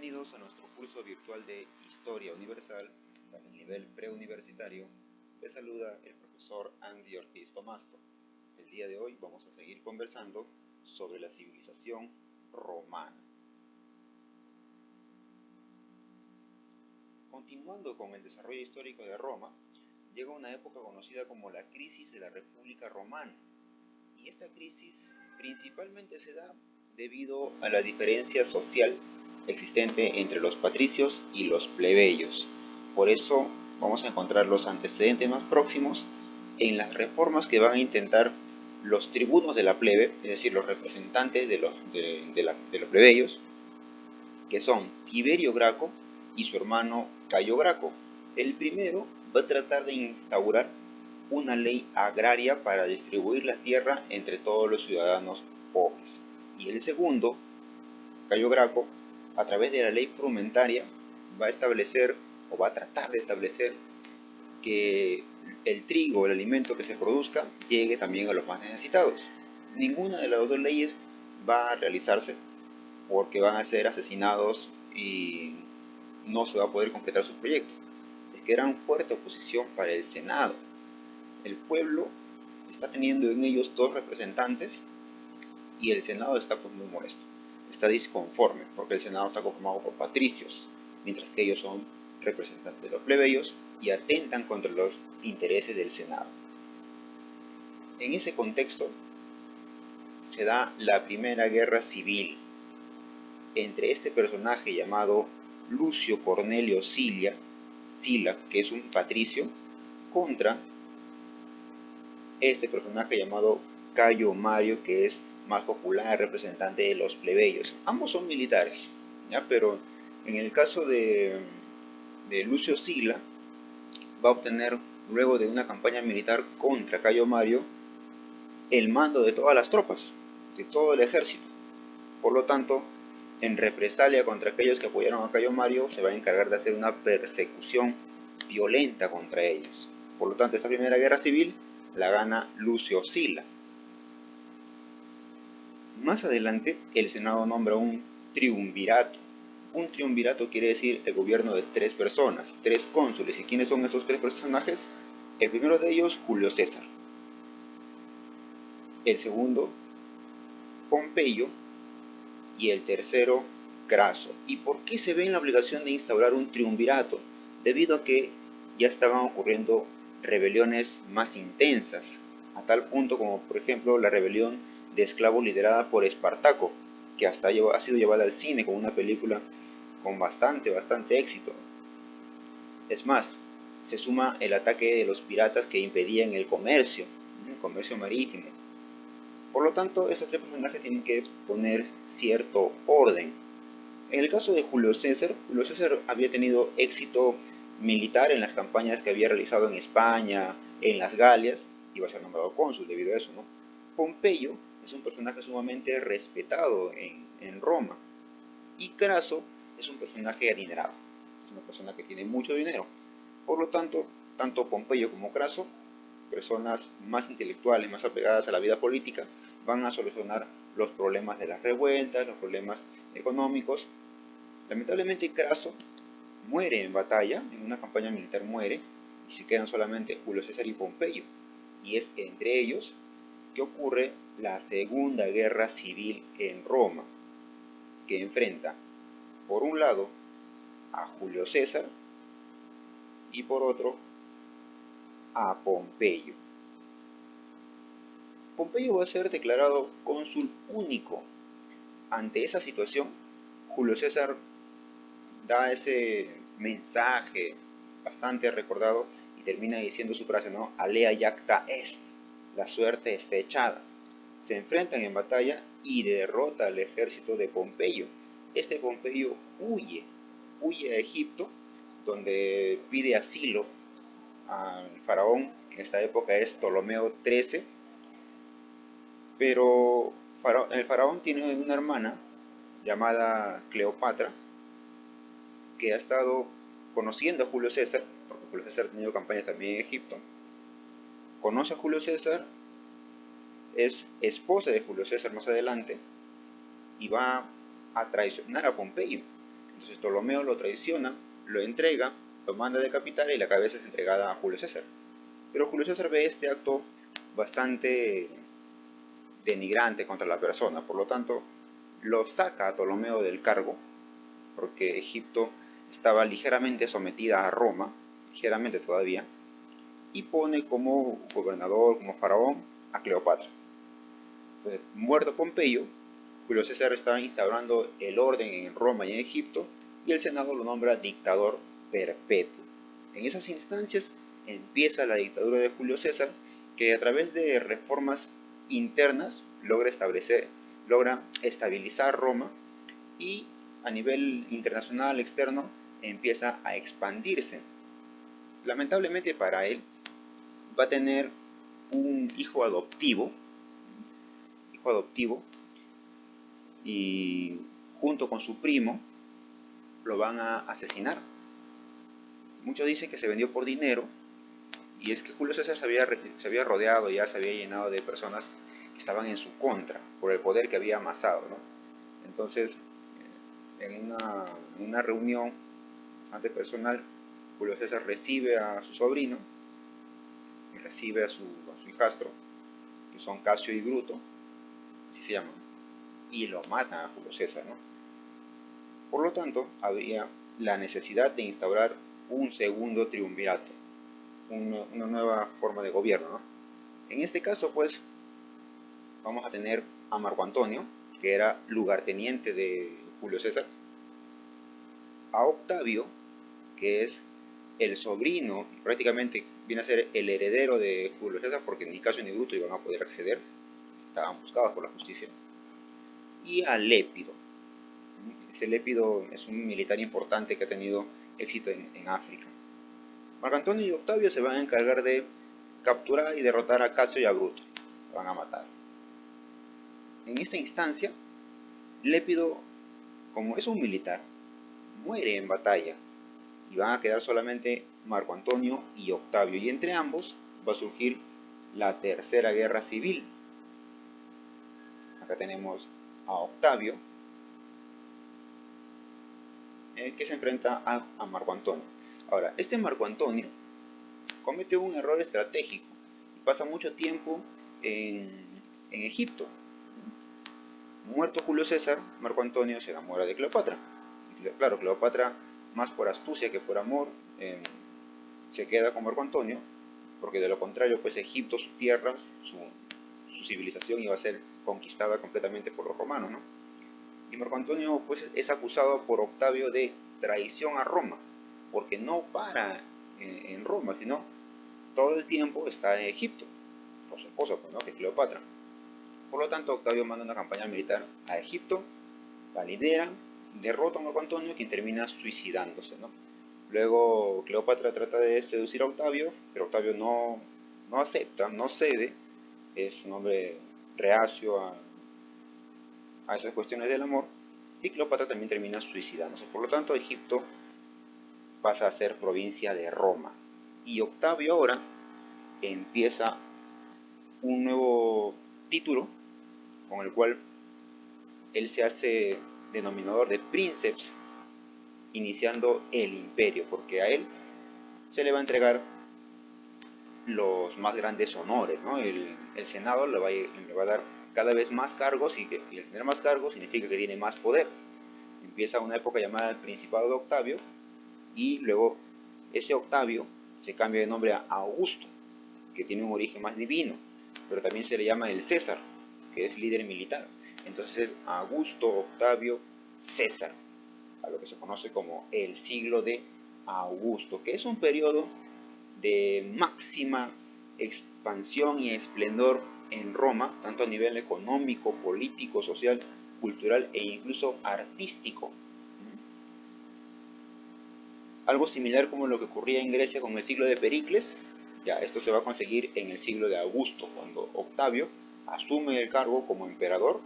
Bienvenidos a nuestro curso virtual de Historia Universal para el nivel preuniversitario. Les saluda el profesor Andy Ortiz Tomasto. El día de hoy vamos a seguir conversando sobre la civilización romana. Continuando con el desarrollo histórico de Roma, llega una época conocida como la crisis de la República Romana. Y esta crisis principalmente se da debido a la diferencia social existente entre los patricios y los plebeyos. Por eso vamos a encontrar los antecedentes más próximos en las reformas que van a intentar los tribunos de la plebe, es decir, los representantes de los plebeyos, que son Tiberio Graco y su hermano Cayo Graco. El primero va a tratar de instaurar una ley agraria para distribuir la tierra entre todos los ciudadanos pobres. Y el segundo, Cayo Graco, a través de la ley frumentaria, va a establecer o va a tratar de establecer que el trigo, el alimento que se produzca, llegue también a los más necesitados. Ninguna de las dos leyes va a realizarse porque van a ser asesinados y no se va a poder completar su proyecto. Es que eran fuerte oposición para el Senado. El pueblo está teniendo en ellos dos representantes y el Senado está muy molesto, está disconforme porque el Senado está conformado por patricios, mientras que ellos son representantes de los plebeyos y atentan contra los intereses del Senado. En ese contexto se da la primera guerra civil entre este personaje llamado Lucio Cornelio Sila, que es un patricio, contra este personaje llamado Cayo Mario, que es más popular, representante de los plebeyos. Ambos son militares, ¿ya? Pero en el caso de Lucio Sila, va a obtener, luego de una campaña militar contra Cayo Mario, el mando de todas las tropas, de todo el ejército. Por lo tanto, en represalia contra aquellos que apoyaron a Cayo Mario, se va a encargar de hacer una persecución violenta contra ellos. Por lo tanto, esta primera guerra civil la gana Lucio Sila. Más adelante, el Senado nombra un triunvirato. Un triunvirato quiere decir el gobierno de tres personas, tres cónsules. ¿Y quiénes son esos tres personajes? El primero de ellos, Julio César. El segundo, Pompeyo. Y el tercero, Craso. ¿Y por qué se ve en la obligación de instaurar un triunvirato? Debido a que ya estaban ocurriendo rebeliones más intensas, a tal punto como, por ejemplo, la rebelión de esclavos liderada por Espartaco, que hasta ha sido llevada al cine con una película con bastante éxito. Es más, se suma el ataque de los piratas que impedían el comercio marítimo. Por lo tanto, estos tres personajes tienen que poner cierto orden. En el caso de Julio César había tenido éxito militar en las campañas que había realizado en España, en las Galias, iba a ser nombrado cónsul debido a eso, ¿no? Pompeyo es un personaje sumamente respetado en Roma, y Craso es un personaje adinerado, es una persona que tiene mucho dinero. Por lo tanto, tanto Pompeyo como Craso, personas más intelectuales, más apegadas a la vida política, van a solucionar los problemas de las revueltas, los problemas económicos. Lamentablemente Craso muere en batalla, en una campaña militar muere, y se quedan solamente Julio César y Pompeyo. Y es entre ellos que ocurre la Segunda Guerra Civil en Roma, que enfrenta, por un lado, a Julio César y por otro, a Pompeyo. Pompeyo va a ser declarado cónsul único. Ante esa situación, Julio César da ese mensaje bastante recordado y termina diciendo su frase, ¿no? Alea jacta est, la suerte está echada. Se enfrentan en batalla y derrota al ejército de Pompeyo. Este Pompeyo huye a Egipto, donde pide asilo al faraón, que en esta época es Ptolomeo XIII, pero el faraón tiene una hermana llamada Cleopatra, que ha estado conociendo a Julio César, porque Julio César ha tenido campañas también en Egipto. Conoce a Julio César, es esposa de Julio César más adelante, y va a traicionar a Pompeyo. Entonces Ptolomeo lo traiciona, lo entrega, lo manda a decapitar y la cabeza es entregada a Julio César. Pero Julio César ve este acto bastante denigrante contra la persona, por lo tanto lo saca a Ptolomeo del cargo, porque Egipto estaba ligeramente sometida a Roma, ligeramente todavía, y pone como gobernador, como faraón, a Cleopatra. Entonces, muerto Pompeyo, Julio César estaba instaurando el orden en Roma y en Egipto, y el Senado lo nombra dictador perpetuo. En esas instancias empieza la dictadura de Julio César, que a través de reformas internas logra estabilizar Roma, y a nivel internacional externo empieza a expandirse. Lamentablemente para él va a tener un hijo adoptivo, y junto con su primo lo van a asesinar. Muchos dicen que se vendió por dinero, y es que Julio César se había rodeado, ya se había llenado de personas que estaban en su contra por el poder que había amasado, ¿no? Entonces, en una reunión ante personal, Julio César recibe a su sobrino y recibe a su hijastro, que son Casio y Bruto, así se llaman, y lo matan a Julio César, ¿no? Por lo tanto, había la necesidad de instaurar un segundo triunvirato, una nueva forma de gobierno, ¿no? En este caso, pues, vamos a tener a Marco Antonio, que era lugarteniente de Julio César, a Octavio, que es el sobrino, prácticamente viene a ser el heredero de Julio César, porque ni Casio ni Bruto iban a poder acceder, estaban buscados por la justicia, y a Lépido. Ese Lépido es un militar importante que ha tenido éxito en África. Marco Antonio y Octavio se van a encargar de capturar y derrotar a Casio y a Bruto, lo van a matar. En esta instancia, Lépido, como es un militar, muere en batalla, y van a quedar solamente Marco Antonio y Octavio, y entre ambos va a surgir la Tercera Guerra Civil. Acá tenemos a Octavio, que se enfrenta a Marco Antonio. Ahora, este Marco Antonio comete un error estratégico y pasa mucho tiempo en Egipto. Muerto Julio César, Marco Antonio se enamora de Cleopatra. Y claro, Cleopatra, más por astucia que por amor, se queda con Marco Antonio, porque de lo contrario, pues Egipto, su tierra, su civilización iba a ser conquistada completamente por los romanos, ¿no? Y Marco Antonio, pues, es acusado por Octavio de traición a Roma, porque no para en Roma, sino todo el tiempo está en Egipto, por su esposa, pues, ¿no?, que es Cleopatra. Por lo tanto, Octavio manda una campaña militar a Egipto, la lidera, derrota a Marco Antonio, quien termina suicidándose, ¿no? Luego Cleopatra trata de seducir a Octavio, pero Octavio no acepta, no cede, es un hombre reacio a esas cuestiones del amor, y Cleopatra también termina suicidándose. Por lo tanto, Egipto pasa a ser provincia de Roma, y Octavio ahora empieza un nuevo título con el cual él se hace denominador de princeps, iniciando el imperio, porque a él se le va a entregar los más grandes honores, ¿no? El Senado le va a dar cada vez más cargos, y al tener más cargos significa que tiene más poder. Empieza una época llamada el Principado de Octavio, y luego ese Octavio se cambia de nombre a Augusto, que tiene un origen más divino, pero también se le llama el César, que es líder militar. Entonces es Augusto Octavio César, a lo que se conoce como el siglo de Augusto, que es un periodo de máxima expansión y esplendor en Roma, tanto a nivel económico, político, social, cultural e incluso artístico. Algo similar como lo que ocurría en Grecia con el siglo de Pericles, ya esto se va a conseguir en el siglo de Augusto, cuando Octavio asume el cargo como emperador,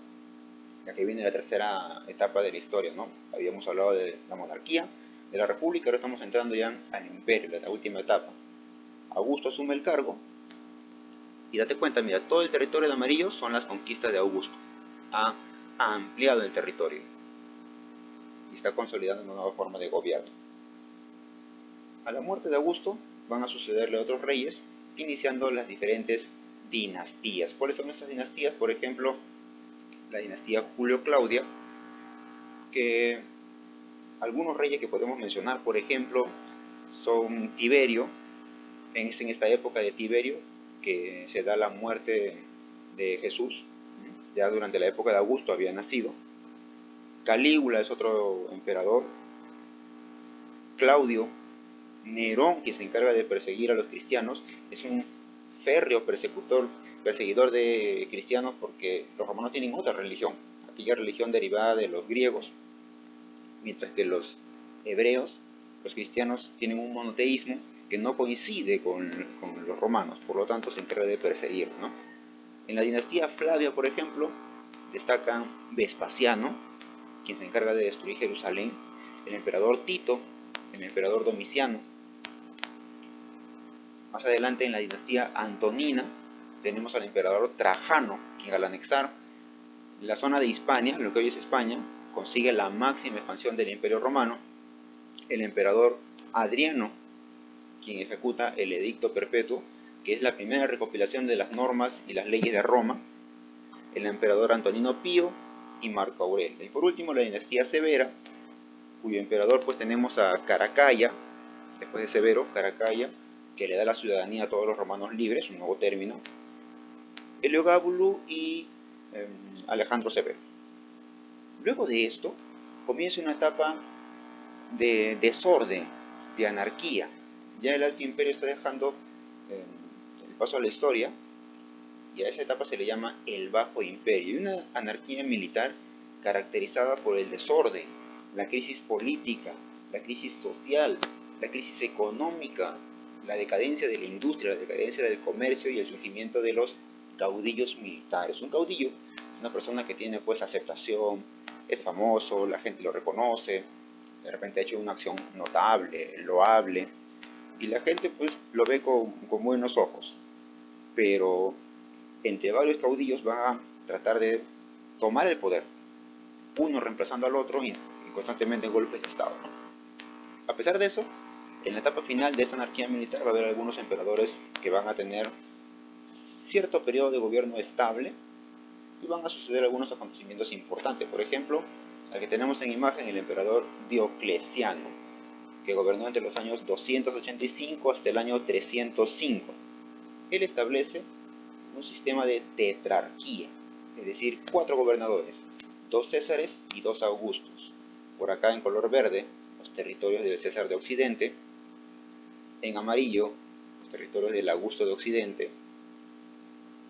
ya que viene la tercera etapa de la historia, ¿no? Habíamos hablado de la monarquía, de la república, ahora estamos entrando ya al imperio, la última etapa. Augusto asume el cargo, y date cuenta, mira, todo el territorio de amarillo son las conquistas de Augusto. Ha ampliado el territorio. está consolidando una nueva forma de gobierno. A la muerte de Augusto van a sucederle otros reyes, iniciando las diferentes dinastías. ¿Cuáles son estas dinastías? Por ejemplo, la dinastía Julio-Claudia, que algunos reyes que podemos mencionar, por ejemplo, son Tiberio. Es en esta época de Tiberio que se da la muerte de Jesús. Ya durante la época de Augusto había nacido. Calígula es otro emperador. Claudio. Nerón, que se encarga de perseguir a los cristianos, es un férreo perseguidor de cristianos, porque los romanos tienen otra religión, aquella religión derivada de los griegos, mientras que los hebreos, los cristianos, tienen un monoteísmo que no coincide con los romanos, por lo tanto se encarga de perseguir, ¿no? En la dinastía Flavia, por ejemplo, destacan Vespasiano, quien se encarga de destruir Jerusalén, el emperador Tito, el emperador Domiciano. Más adelante, en la dinastía Antonina, tenemos al emperador Trajano, quien al anexar la zona de Hispania, lo que hoy es España, consigue la máxima expansión del Imperio Romano. El emperador Adriano, quien ejecuta el Edicto Perpetuo, que es la primera recopilación de las normas y las leyes de Roma. El emperador Antonino Pío y Marco Aurelio. Y por último, la dinastía Severa, cuyo emperador pues tenemos a Caracalla, después de Severo, Caracalla, que le da la ciudadanía a todos los romanos libres, un nuevo término, Heliogábulo y Alejandro Severo. Luego de esto, comienza una etapa de desorden, de anarquía. Ya el Alto Imperio está dejando el paso a la historia, y a esa etapa se le llama el Bajo Imperio, y una anarquía militar caracterizada por el desorden, la crisis política, la crisis social, la crisis económica, la decadencia de la industria, la decadencia del comercio y el surgimiento de los caudillos militares. Un caudillo es una persona que tiene pues aceptación, es famoso, la gente lo reconoce, de repente ha hecho una acción notable, loable, y la gente pues lo ve con buenos ojos. Pero entre varios caudillos van a tratar de tomar el poder, uno reemplazando al otro y constantemente en golpes de estado, ¿no? A pesar de eso, en la etapa final de esta anarquía militar va a haber algunos emperadores que van a tener cierto periodo de gobierno estable y van a suceder algunos acontecimientos importantes. Por ejemplo, al que tenemos en imagen, el emperador Diocleciano, que gobernó entre los años 285 hasta el año 305. Él establece un sistema de tetrarquía, es decir, 4 gobernadores, 2 Césares y 2 Augustos. Por acá en color verde, los territorios del César de Occidente; en amarillo, los territorios del Augusto de Occidente;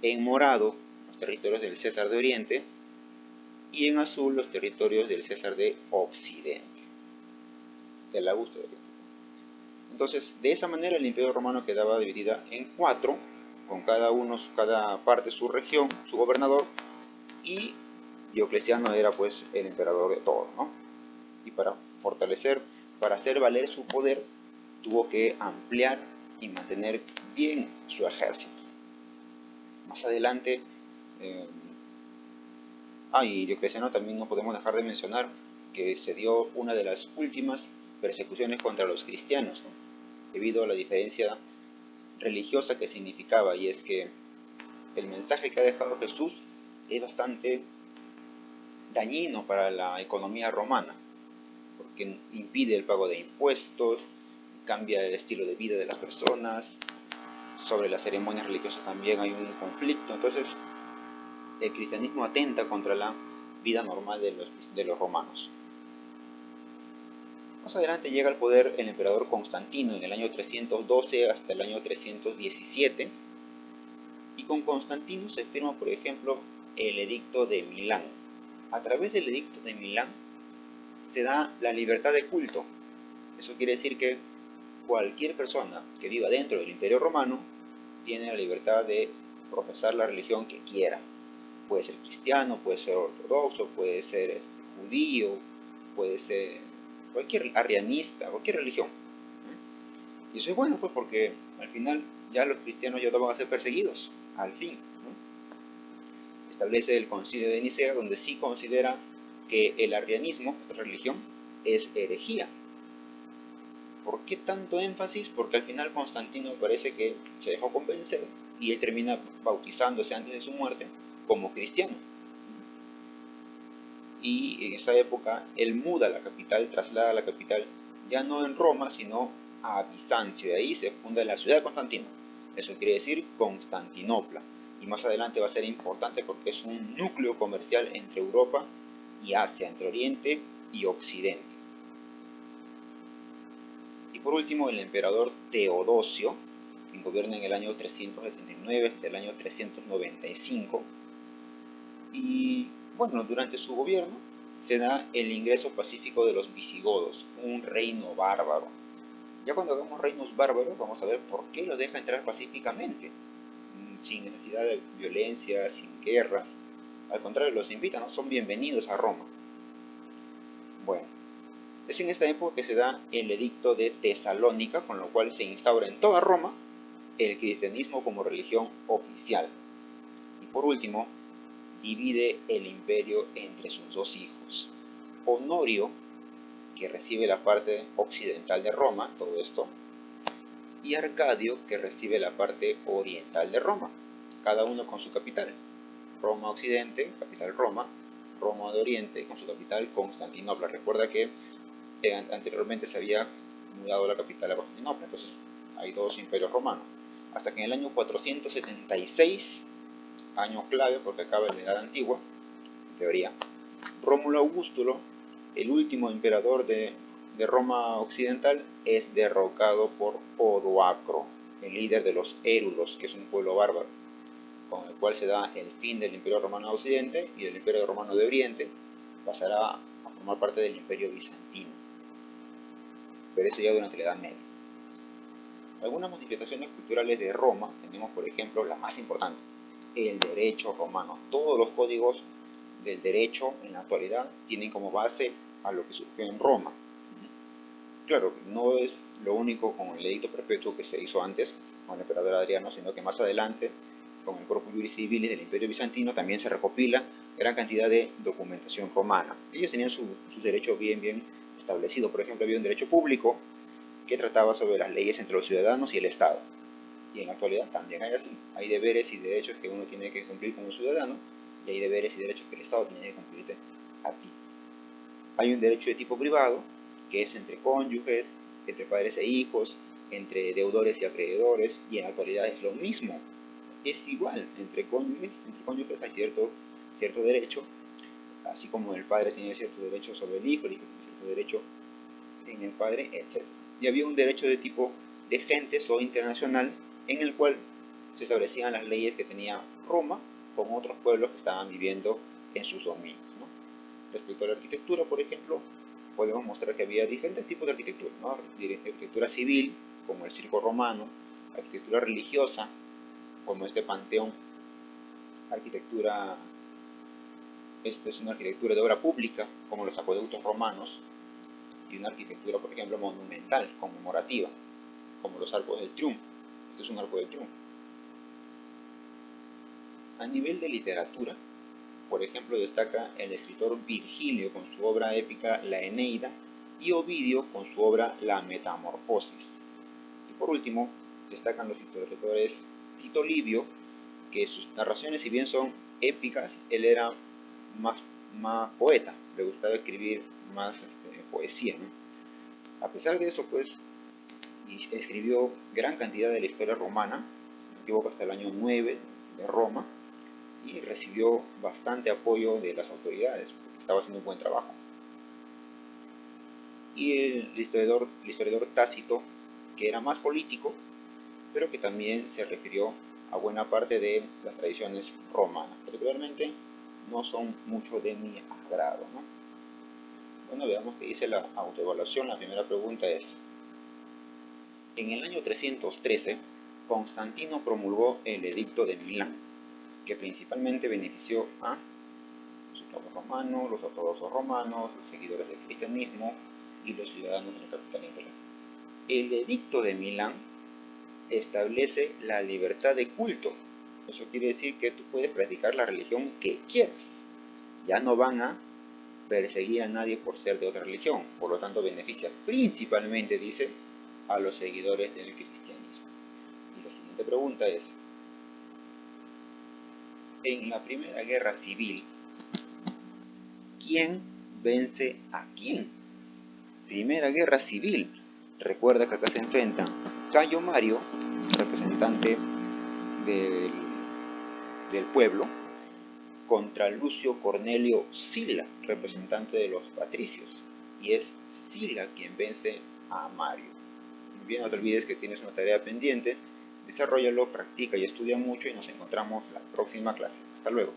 en morado, los territorios del César de Oriente; y en azul, los territorios del César de Occidente, del Augusto de Oriente. Entonces, de esa manera el Imperio Romano quedaba dividida en 4, con cada parte su región, su gobernador, y Diocleciano era pues el emperador de todo, ¿no? Y para hacer valer su poder, tuvo que ampliar y mantener bien su ejército. Más adelante, y Diocleciano también no podemos dejar de mencionar que se dio una de las últimas persecuciones contra los cristianos, ¿no? Debido a la diferencia religiosa que significaba, y es que el mensaje que ha dejado Jesús es bastante dañino para la economía romana, porque impide el pago de impuestos, cambia el estilo de vida de las personas, sobre las ceremonias religiosas también hay un conflicto. Entonces el cristianismo atenta contra la vida normal de los romanos. Más adelante llega al poder el emperador Constantino en el año 312 hasta el año 317, y con Constantino se firma, por ejemplo, el Edicto de Milán. A través del Edicto de Milán se da la libertad de culto. Eso quiere decir que cualquier persona que viva dentro del Imperio Romano tiene la libertad de profesar la religión que quiera. Puede ser cristiano, puede ser ortodoxo, puede ser judío, puede ser cualquier arrianista, cualquier religión. Y eso es bueno pues porque al final ya los cristianos ya no van a ser perseguidos, al fin, ¿no? Establece el Concilio de Nicea, donde sí considera que el arrianismo, esta religión, es herejía. ¿Por qué tanto énfasis? Porque al final Constantino parece que se dejó convencer y él termina bautizándose antes de su muerte como cristiano. Y en esa época él muda la capital, traslada la capital ya no en Roma, sino a Bizancio. De ahí se funda la ciudad de Constantino. Eso quiere decir Constantinopla. Y más adelante va a ser importante porque es un núcleo comercial entre Europa y Asia, entre Oriente y Occidente. Y por último, el emperador Teodosio, quien gobierna en el año 379 hasta el año 395. Y bueno, durante su gobierno se da el ingreso pacífico de los visigodos, un reino bárbaro. Ya cuando hagamos reinos bárbaros vamos a ver por qué los deja entrar pacíficamente, sin necesidad de violencia, sin guerras. Al contrario, los invitan, ¿no? Son bienvenidos a Roma. Bueno, es en esta época que se da el edicto de Tesalónica, con lo cual se instaura en toda Roma el cristianismo como religión oficial. Y por último, divide el imperio entre sus dos hijos. Honorio, que recibe la parte occidental de Roma, todo esto, y Arcadio, que recibe la parte oriental de Roma, cada uno con su capital. Roma Occidente, capital Roma; Roma de Oriente, con su capital Constantinopla. Recuerda que anteriormente se había mudado la capital a Constantinopla, entonces hay dos imperios romanos. Hasta que en el año 476, año clave porque acaba en la Edad Antigua, en teoría, Rómulo Augustulo, el último emperador de Roma Occidental, es derrocado por Odoacro, el líder de los érulos, que es un pueblo bárbaro, con el cual se da el fin del Imperio Romano de Occidente, y el Imperio Romano de Oriente pasará a formar parte del Imperio Bizantino, pero eso ya durante la Edad Media. Algunas modificaciones culturales de Roma tenemos, por ejemplo, la más importante, el derecho romano. Todos los códigos del derecho en la actualidad tienen como base a lo que surgió en Roma. Claro, no es lo único con el edicto perpetuo que se hizo antes con el emperador Adriano, sino que más adelante, con el Corpus Juris Civilis del Imperio Bizantino, también se recopila gran cantidad de documentación romana. Ellos tenían sus derechos bien establecidos. Por ejemplo, había un derecho público que trataba sobre las leyes entre los ciudadanos y el Estado. Y en la actualidad también hay así. Hay deberes y derechos que uno tiene que cumplir como ciudadano, y hay deberes y derechos que el Estado tiene que cumplirte a ti. Hay un derecho de tipo privado, que es entre cónyuges, entre padres e hijos, entre deudores y acreedores, y en la actualidad es lo mismo. Es igual, entre cónyuges hay cierto derecho, así como el padre tiene cierto derecho sobre el hijo tiene cierto derecho en el padre, etc. Y había un derecho de tipo de gentes o internacional, en el cual se establecían las leyes que tenía Roma con otros pueblos que estaban viviendo en sus dominios, ¿no? Respecto a la arquitectura, por ejemplo, podemos mostrar que había diferentes tipos de arquitectura, ¿no? Arquitectura civil, como el circo romano; arquitectura religiosa, como este panteón; esta es una arquitectura de obra pública, como los acueductos romanos; y una arquitectura, por ejemplo, monumental, conmemorativa, como los arcos del triunfo. Este es un arco del triunfo. A nivel de literatura, por ejemplo, destaca el escritor Virgilio con su obra épica La Eneida, y Ovidio con su obra La Metamorfosis. Y por último, destacan los historiadores Tito Livio, que sus narraciones, si bien son épicas, él era más poeta, le gustaba escribir más poesía, ¿no? A pesar de eso, pues, escribió gran cantidad de la historia romana, me equivoco, hasta el año 9 de Roma, y recibió bastante apoyo de las autoridades, porque estaba haciendo un buen trabajo. Y el historiador Tácito, que era más político, pero que también se refirió a buena parte de las tradiciones romanas. Particularmente no son mucho de mi agrado, ¿no? Bueno, veamos qué dice la autoevaluación. La primera pregunta es: en el año 313, Constantino promulgó el Edicto de Milán, que principalmente benefició a los esclavos romanos, los ortodoxos romanos, los seguidores del cristianismo y los ciudadanos de la capital imperial. El Edicto de Milán establece la libertad de culto. Eso quiere decir que tú puedes practicar la religión que quieras. Ya no van a perseguir a nadie por ser de otra religión, por lo tanto beneficia principalmente, dice, a los seguidores del cristianismo. Y la siguiente pregunta es, en la Primera Guerra Civil, ¿quién vence a quién? Primera Guerra Civil. Recuerda que acá se enfrentan Cayo Mario, representante del pueblo, contra Lucio Cornelio Sila, representante de los patricios. Y es Sila quien vence a Mario. Bien, no te olvides que tienes una tarea pendiente. Desarrollalo, practica y estudia mucho y nos encontramos la próxima clase. Hasta luego.